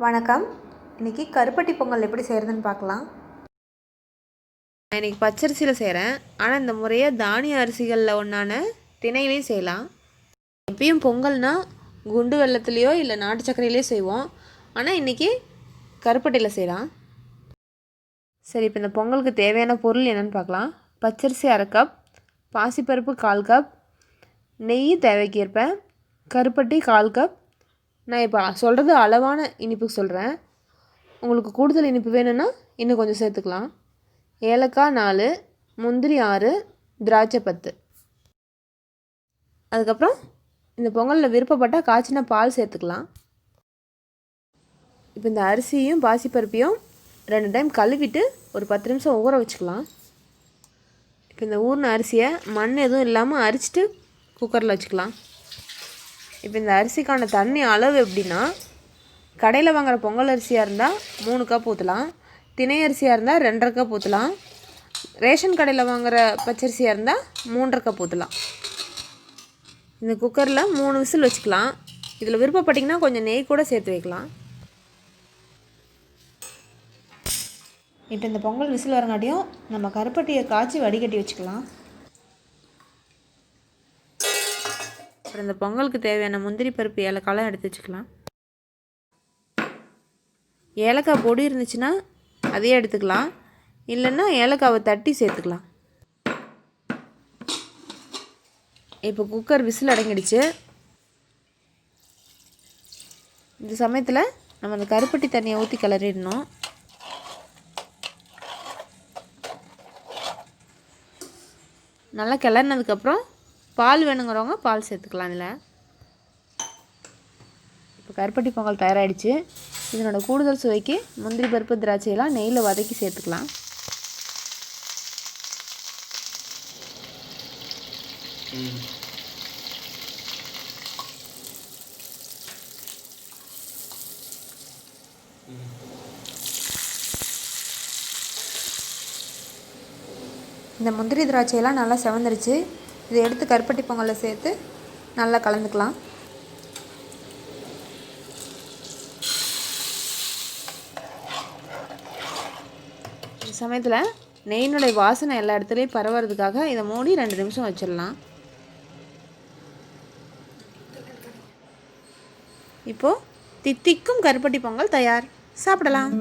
வணக்கம். இன்றைக்கி கருப்பட்டி பொங்கல் எப்படி செய்கிறதுன்னு பார்க்கலாம். நான் இன்றைக்கி பச்சரிசியில் செய்கிறேன். ஆனால் இந்த முறையை தானிய அரிசிகளில் ஒன்றான திணையிலையும் செய்யலாம். எப்பயும் பொங்கல்னால் குண்டு வெல்லத்துலேயோ இல்லை நாட்டு சர்க்கரையிலையோ செய்வோம். ஆனால் இன்றைக்கி கருப்பட்டியில் செய்யலாம். சரி, இப்போ இந்த பொங்கலுக்கு தேவையான பொருள் என்னென்னு பார்க்கலாம். பச்சரிசி 1/2 கப், பாசிப்பருப்பு 1/4 கப், நெய் தேவைக்கேற்ப, கருப்பட்டி 1/4 கப். நான் இப்போ சொல்கிறது அளவான இனிப்புக்கு சொல்கிறேன். உங்களுக்கு கூடுதல் இனிப்பு வேணும்னா இன்னும் கொஞ்சம் சேர்த்துக்கலாம். ஏலக்காய் 4, முந்திரி 6, திராட்சை 10. அதுக்கப்புறம் இந்த பொங்கலில் விருப்பப்பட்டால் காய்ச்சின பால் சேர்த்துக்கலாம். இப்போ இந்த அரிசியும் பாசிப்பருப்பையும் 2 டைம் கழுவிட்டு ஒரு 10 நிமிஷம் ஊற வச்சுக்கலாம். இப்போ இந்த ஊறின அரிசியை மண் எதுவும் இல்லாமல் அரிச்சிட்டு குக்கரில் வச்சுக்கலாம். இப்போ இந்த அரிசிக்கான தண்ணி அளவு எப்படின்னா, கடையில் வாங்குகிற பொங்கல் அரிசியாக இருந்தால் 3 கப் ஊற்றலாம், திணை அரிசியாக இருந்தால் 2.5 கப் ஊற்றலாம், ரேஷன் கடையில் வாங்குகிற பச்சரிசியாக இருந்தால் 3.5 கப் ஊற்றலாம். இந்த குக்கரில் 3 விசில் வச்சுக்கலாம். இதில் விருப்பப்பட்டிங்கன்னா கொஞ்சம் நெய் கூட சேர்த்து வைக்கலாம். இப்போ இந்த பொங்கல் விசில் வரங்காட்டியும் நம்ம கருப்பட்டியை காய்ச்சி வடிகட்டி வச்சுக்கலாம். அப்புறம் இந்த பொங்கலுக்கு தேவையான முந்திரி பருப்பு ஏலக்காயெலாம் எடுத்து வச்சுக்கலாம். ஏலக்காய் பொடி இருந்துச்சுன்னா அதையே எடுத்துக்கலாம், இல்லைன்னா ஏலக்காவை தட்டி சேர்த்துக்கலாம். இப்போ குக்கர் விசில் அடங்கிடுச்சு. இந்த சமயத்தில் நம்ம அந்த கருப்பட்டி தண்ணியை ஊற்றி கிளறிடணும். நல்லா கிளறினதுக்கப்புறம் பால் வேணுங்கிறவங்க பால் சேர்த்துக்கலாம். இதில் இப்போ கருப்பட்டி பொங்கல் தயாராகிடுச்சு. இதனோட கூடுதல் சுவைக்கு முந்திரி பருப்பு திராட்சையெல்லாம் நெய்யில் வதக்கி சேர்த்துக்கலாம். இந்த முந்திரி திராட்சையெல்லாம் நல்லா செவந்துருச்சு. இதை எடுத்து கருப்பட்டி பொங்கலில் சேர்த்து நல்லா கலந்துக்கலாம். இந்த சமயத்தில் நெய்யினுடைய வாசனை எல்லா இடத்துலையும் பரவுறதுக்காக இதை மூடி 2 நிமிஷம் வச்சிடலாம். இப்போது தித்திக்கும் கருப்பட்டி பொங்கல் தயார். சாப்பிடலாம்.